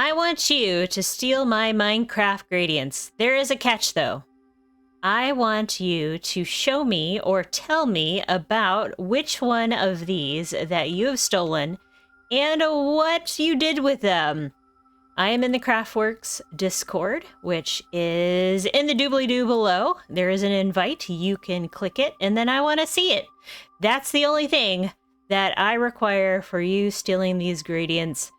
I want you to steal my Minecraft gradients. There is a catch though. I want you to show me or tell me about which one of these that you have stolen and what you did with them. I am in the CraftWorks Discord, which is in the doobly-doo below. There is an invite. You can click it, and then I want to see it. That's the only thing that I require for you stealing these gradients.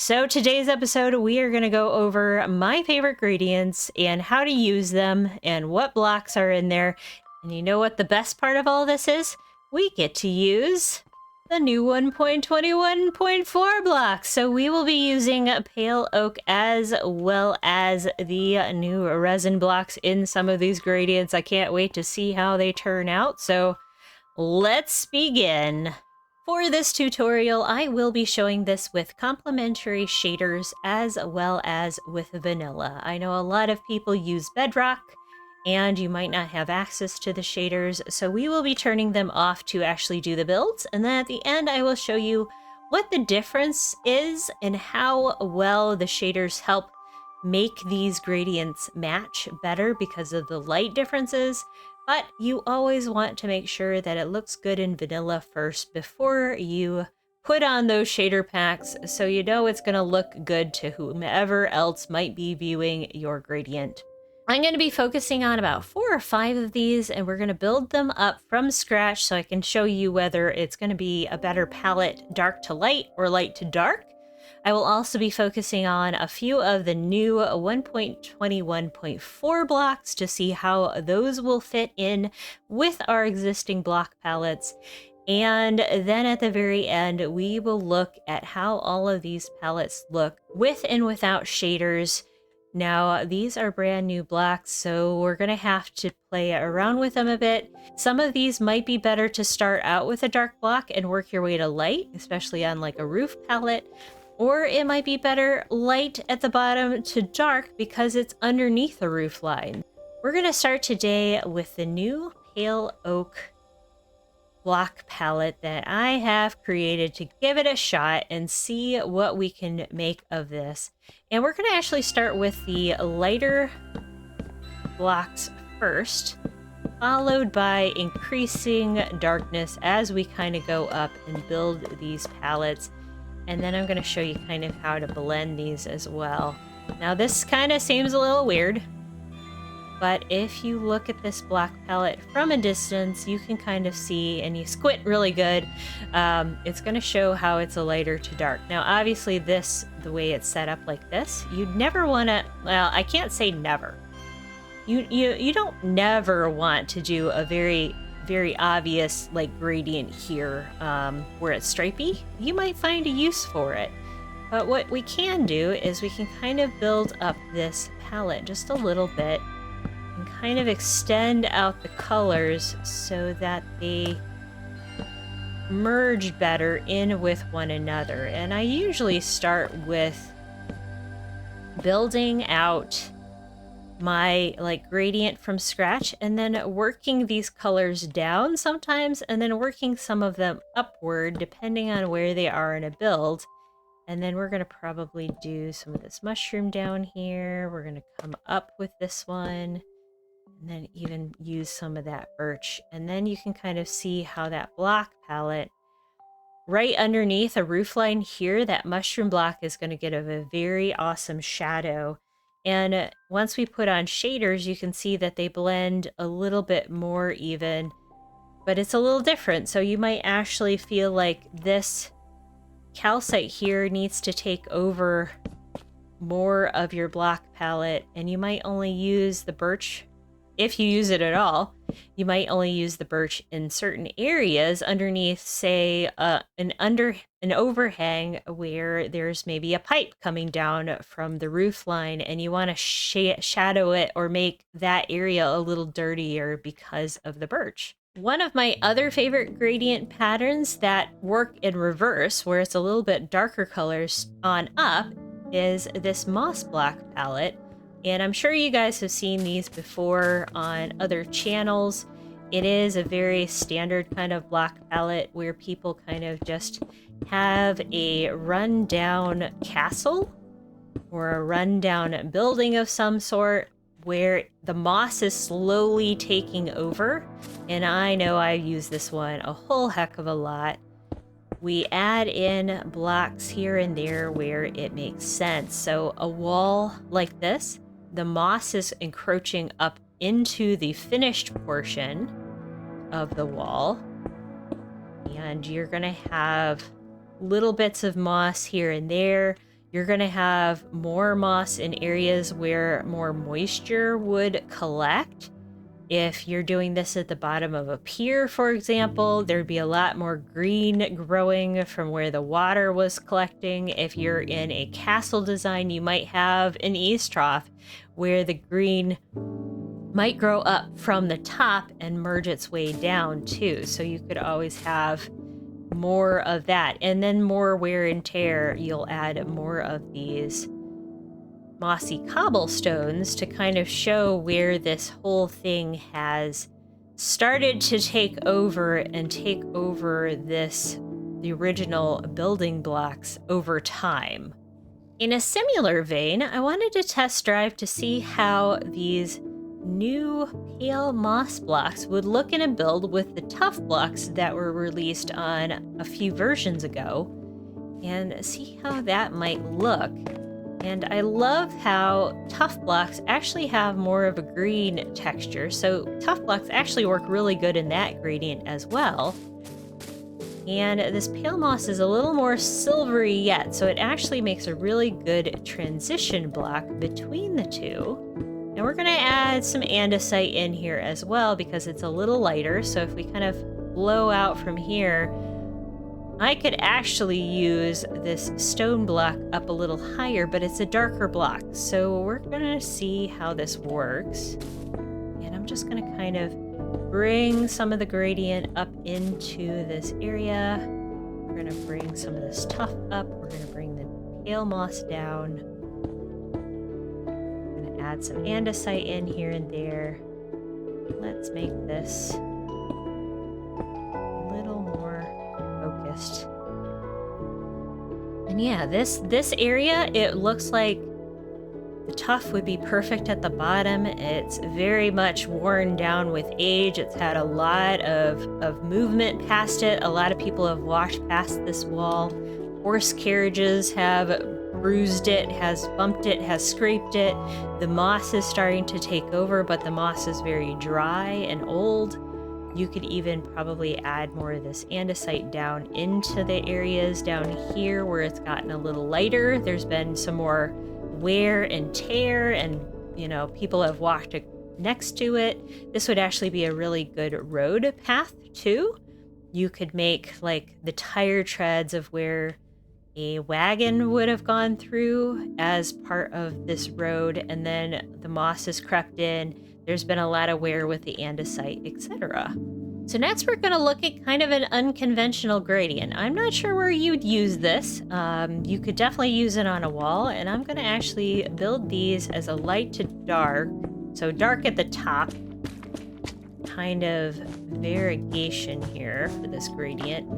So today's episode, we are going to go over my favorite gradients and how to use them and what blocks are in there. And you know what the best part of all this is? We get to use the new 1.21.4 blocks. So we will be using pale oak as well as the new resin blocks in some of these gradients. I can't wait to see how they turn out. So let's begin. For this tutorial, I will be showing this with complementary shaders as well as with vanilla. I know a lot of people use Bedrock and you might not have access to the shaders, so we will be turning them off to actually do the builds. And then at the end, I will show you what the difference is and how well the shaders help make these gradients match better because of the light differences. But you always want to make sure that it looks good in vanilla first before you put on those shader packs so you know it's going to look good to whomever else might be viewing your gradient. I'm going to be focusing on about 4 or 5 of these, and we're going to build them up from scratch so I can show you whether it's going to be a better palette dark to light or light to dark. I will also be focusing on a few of the new 1.21.4 blocks to see how those will fit in with our existing block palettes. And then at the very end, we will look at how all of these palettes look with and without shaders. Now, these are brand new blocks, so we're going to have to play around with them a bit. Some of these might be better to start out with a dark block and work your way to light, especially on like a roof palette. Or it might be better light at the bottom to dark because it's underneath the roof line. We're going to start today with the new pale oak block palette that I have created to give it a shot and see what we can make of this. And we're going to actually start with the lighter blocks first, followed by increasing darkness as we kind of go up and build these palettes. And then I'm going to show you kind of how to blend these as well. Now this kind of seems a little weird, but if you look at this block palette from a distance, you can kind of see, and you squint really good, it's going to show how it's a lighter to dark. Now obviously this, the way it's set up like this, you'd never want to, well, I can't say never. You don't never want to do a very obvious like gradient here where it's stripy. You might find a use for it. But what we can do is we can kind of build up this palette just a little bit and kind of extend out the colors so that they merge better in with one another. And I usually start with building out my like gradient from scratch and then working these colors down sometimes and then working some of them upward depending on where they are in a build. And then we're going to probably do some of this mushroom down here. We're going to come up with this one and then even use some of that birch. And then you can kind of see how that block palette right underneath a roof line here, that mushroom block is going to get a very awesome shadow. And once we put on shaders, you can see that they blend a little bit more even, but it's a little different. So you might actually feel like this calcite here needs to take over more of your block palette, and you might only use the birch. If you use it at all, you might only use the birch in certain areas underneath, say, an overhang where there's maybe a pipe coming down from the roof line and you want to shadow it or make that area a little dirtier because of the birch. One of my other favorite gradient patterns that work in reverse, where it's a little bit darker colors on up, is this moss block palette. And I'm sure you guys have seen these before on other channels. It is a very standard kind of block palette where people kind of just have a rundown castle or a rundown building of some sort where the moss is slowly taking over. And I know I use this one a whole heck of a lot. We add in blocks here and there where it makes sense. So a wall like this, the moss is encroaching up into the finished portion of the wall. And you're gonna have little bits of moss here and there. You're gonna have more moss in areas where more moisture would collect. If you're doing this at the bottom of a pier, for example, there'd be a lot more green growing from where the water was collecting. If you're in a castle design, you might have an eaves trough where the green might grow up from the top and merge its way down too. So you could always have more of that. And then more wear and tear, you'll add more of these mossy cobblestones to kind of show where this whole thing has started to take over and take over the original building blocks over time. In a similar vein, I wanted to test drive to see how these new pale moss blocks would look in a build with the tough blocks that were released on a few versions ago, and see how that might look. And I love how tough blocks actually have more of a green texture, so tough blocks actually work really good in that gradient as well. And this pale moss is a little more silvery yet, so it actually makes a really good transition block between the two. And we're going to add some andesite in here as well because it's a little lighter, so if we kind of blow out from here, I could actually use this stone block up a little higher, but it's a darker block. So we're gonna see how this works. And I'm just gonna kind of bring some of the gradient up into this area. We're gonna bring some of this tuff up. We're gonna bring the pale moss down. We're gonna add some andesite in here and there. Let's make this focused. And yeah, this area, it looks like the tuff would be perfect at the bottom. It's very much worn down with age. It's had a lot of movement past it. A lot of people have walked past this wall. Horse carriages have bruised it, has bumped it, has scraped it. The moss is starting to take over, but the moss is very dry and old. You could even probably add more of this andesite down into the areas down here where it's gotten a little lighter. There's been some more wear and tear, and people have walked next to it. This would actually be a really good road path too. You could make like the tire treads of where a wagon would have gone through as part of this road, and then the moss has crept in. There's been a lot of wear with the andesite, etc. So next we're going to look at kind of an unconventional gradient. I'm not sure where you'd use this. You could definitely use it on a wall, and I'm going to actually build these as a light to dark. So dark at the top, kind of variegation here for this gradient.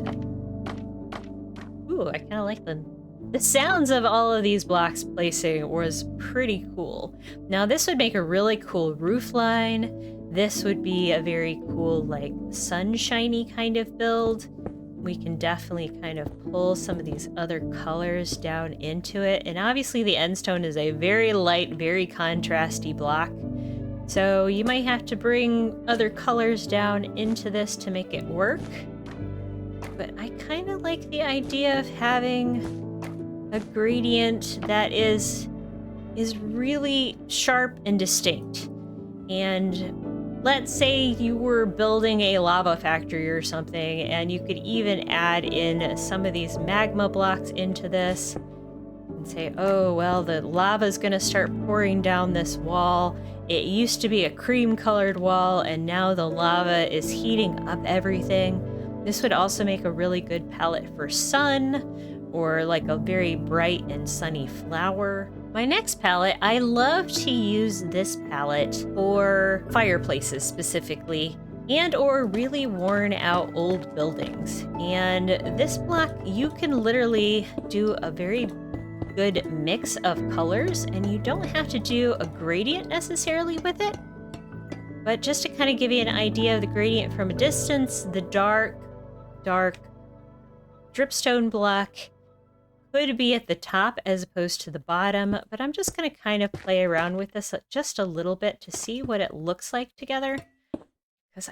Ooh, I kind of like the sounds of all of these blocks placing was pretty cool. Now this would make a really cool roof line. This would be a very cool like sunshiny kind of build. We can definitely kind of pull some of these other colors down into it. And obviously the end stone is a very light, very contrasty block. So you might have to bring other colors down into this to make it work. But I kind of like the idea of having a gradient that is really sharp and distinct. And let's say you were building a lava factory or something, and you could even add in some of these magma blocks into this and say, oh, well, the lava is going to start pouring down this wall. It used to be a cream colored wall, and now the lava is heating up everything. This would also make a really good palette for sun, or like a very bright and sunny flower. My next palette, I love to use this palette for fireplaces specifically, and or really worn out old buildings. And this block, you can literally do a very good mix of colors, and you don't have to do a gradient necessarily with it. But just to kind of give you an idea of the gradient from a distance, the dark dripstone block could be at the top as opposed to the bottom, but I'm just going to kind of play around with this just a little bit to see what it looks like together. Because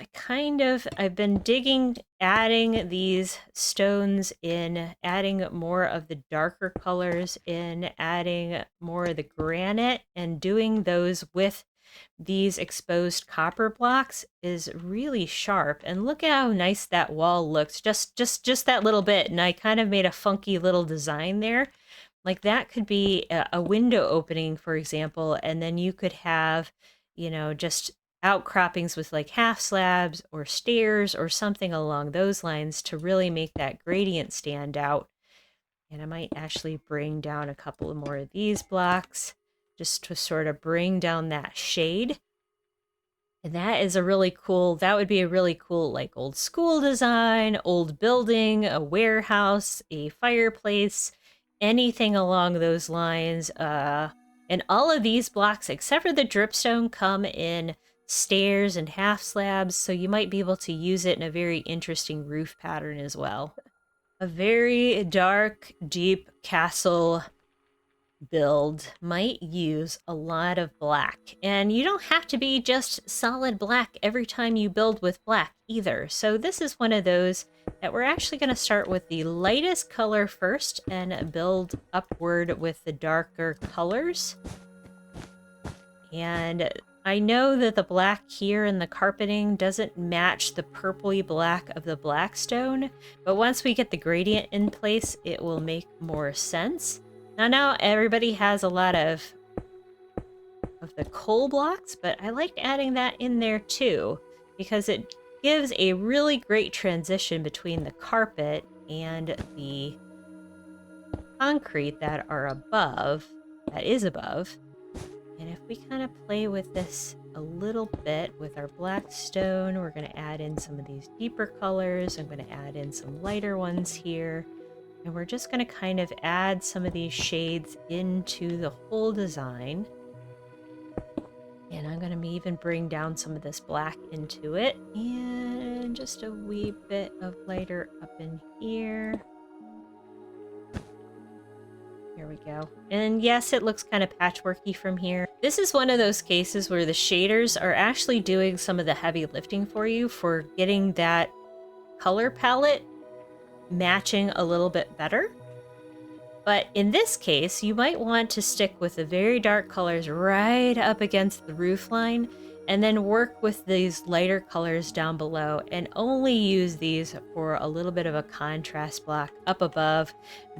I've been digging, adding these stones in, adding more of the darker colors in, adding more of the granite, and doing those with these exposed copper blocks is really sharp. And look at how nice that wall looks, just that little bit. And I kind of made a funky little design there. Like that could be a window opening, for example, and then you could have, you know, just outcroppings with like half slabs or stairs or something along those lines to really make that gradient stand out. And I might actually bring down a couple more of these blocks just to sort of bring down that shade. And that would be a really cool like old school design, old building, a warehouse, a fireplace, anything along those lines. And all of these blocks, except for the dripstone, come in stairs and half slabs, so you might be able to use it in a very interesting roof pattern as well. A very dark, deep castle build might use a lot of black, and you don't have to be just solid black every time you build with black either. So this is one of those that we're actually going to start with the lightest color first and build upward with the darker colors. And I know that the black here in the carpeting doesn't match the purpley black of the Blackstone, but once we get the gradient in place, it will make more sense. Now everybody has a lot of the coal blocks, but I like adding that in there too, because it gives a really great transition between the carpet and the concrete that is above. And if we kind of play with this a little bit with our Blackstone, we're going to add in some of these deeper colors. I'm going to add in some lighter ones here. And we're just going to kind of add some of these shades into the whole design. And I'm going to even bring down some of this black into it. And just a wee bit of lighter up in here. Here we go. And yes, it looks kind of patchworky from here. This is one of those cases where the shaders are actually doing some of the heavy lifting for you for getting that color palette matching a little bit better. But in this case, you might want to stick with the very dark colors right up against the roof line, and then work with these lighter colors down below and only use these for a little bit of a contrast block up above,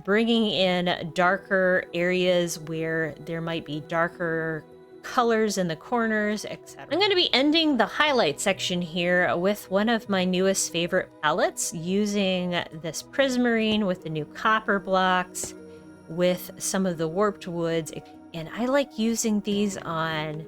bringing in darker areas where there might be darker colors in the corners, etc. I'm going to be ending the highlight section here with one of my newest favorite palettes, using this Prismarine with the new copper blocks, with some of the warped woods. And I like using these on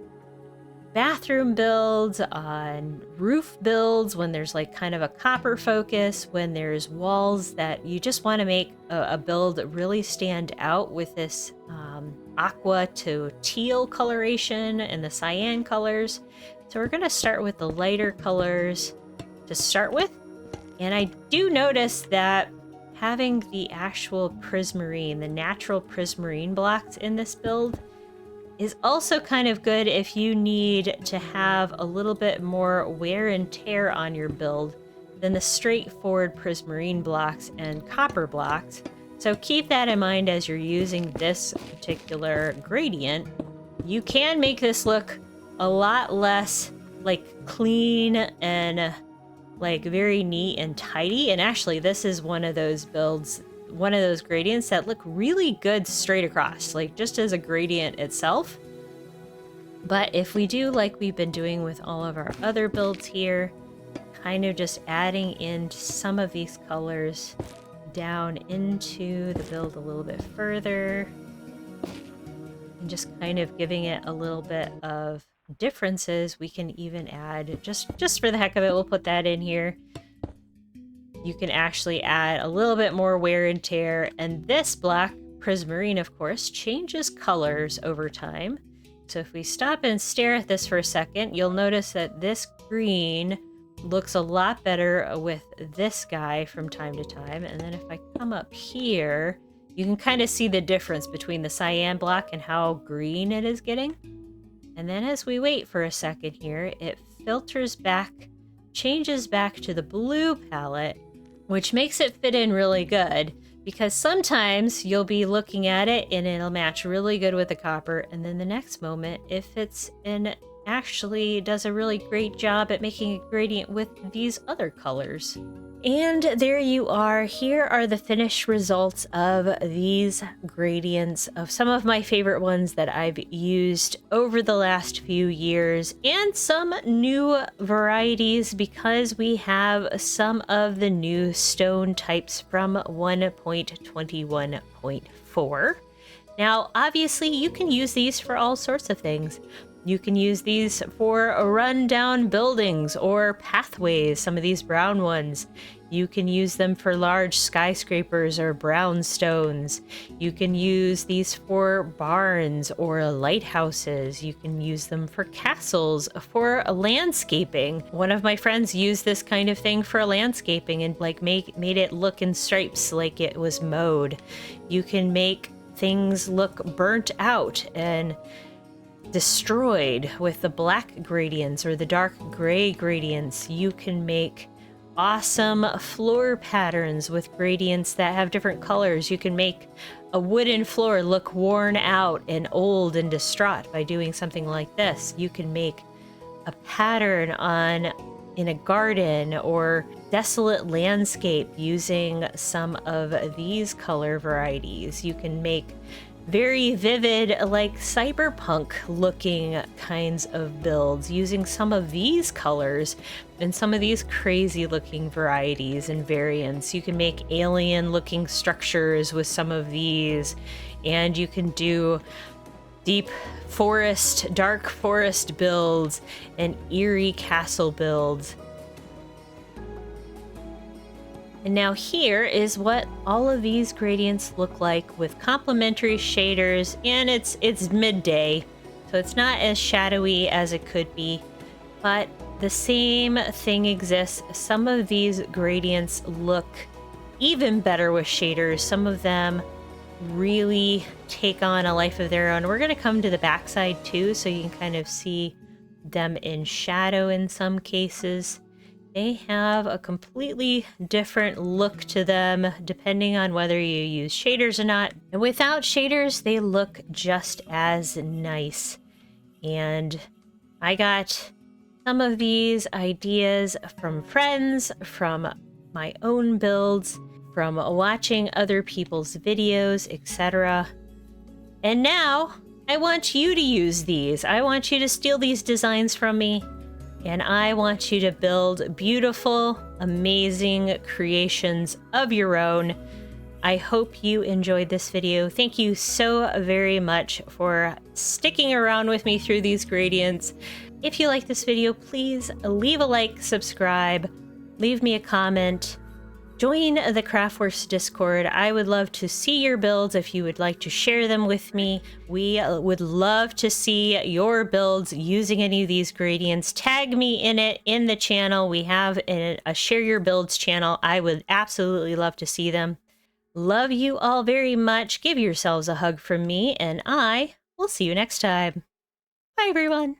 bathroom builds, on roof builds, when there's like kind of a copper focus, when there's walls that you just want to make a build really stand out with this aqua to teal coloration and the cyan colors. So we're going to start with the lighter colors to start with. And I do notice that having the actual Prismarine, the natural Prismarine blocks in this build, is also kind of good if you need to have a little bit more wear and tear on your build than the straightforward Prismarine blocks and copper blocks. So keep that in mind as you're using this particular gradient. You can make this look a lot less like clean and like very neat and tidy. And actually, this is one of those builds, one of those gradients that look really good straight across, like just as a gradient itself. But if we do like we've been doing with all of our other builds here, kind of just adding in some of these colors down into the build a little bit further, and just kind of giving it a little bit of differences, we can even add, just for the heck of it, we'll put that in here. You can actually add a little bit more wear and tear, and this block Prismarine, of course, changes colors over time. So if we stop and stare at this for a second, you'll notice that this green looks a lot better with this guy from time to time. And then if I come up here, you can kind of see the difference between the cyan block and how green it is getting. And then as we wait for a second here, it filters back, changes back to the blue palette, which makes it fit in really good because sometimes you'll be looking at it and it'll match really good with the copper, and then the next moment it fits in, actually does a really great job at making a gradient with these other colors. And there you are. Here are the finished results of these gradients, of some of my favorite ones that I've used over the last few years, and some new varieties because we have some of the new stone types from 1.21.4. Now, obviously, you can use these for all sorts of things. You can use these for run-down buildings or pathways, some of these brown ones. You can use them for large skyscrapers or brownstones. You can use these for barns or lighthouses. You can use them for castles, for landscaping. One of my friends used this kind of thing for landscaping and made it look in stripes like it was mowed. You can make things look burnt out and destroyed with the black gradients or the dark gray gradients. You can make awesome floor patterns with gradients that have different colors. You can make a wooden floor look worn out and old and distraught by doing something like this. You can make a pattern in a garden or desolate landscape using some of these color varieties. You can make very vivid, like cyberpunk looking kinds of builds using some of these colors and some of these crazy looking varieties and variants. You can make alien looking structures with some of these, and you can do deep forest, dark forest builds and eerie castle builds. And now here is what all of these gradients look like with complementary shaders, and it's midday, so it's not as shadowy as it could be, but the same thing exists. Some of these gradients look even better with shaders. Some of them really take on a life of their own. We're going to come to the backside too, so you can kind of see them in shadow in some cases. They have a completely different look to them depending on whether you use shaders or not. And without shaders, they look just as nice. And I got some of these ideas from friends, from my own builds, from watching other people's videos, etc. And now I want you to use these. I want you to steal these designs from me. And I want you to build beautiful, amazing creations of your own. I hope you enjoyed this video. Thank you so very much for sticking around with me through these gradients. If you like this video, please leave a like, subscribe, leave me a comment. Join the CraftWorks Discord. I would love to see your builds if you would like to share them with me. We would love to see your builds using any of these gradients. Tag me in it in the channel. We have a Share Your Builds channel. I would absolutely love to see them. Love you all very much. Give yourselves a hug from me, and I will see you next time. Bye, everyone.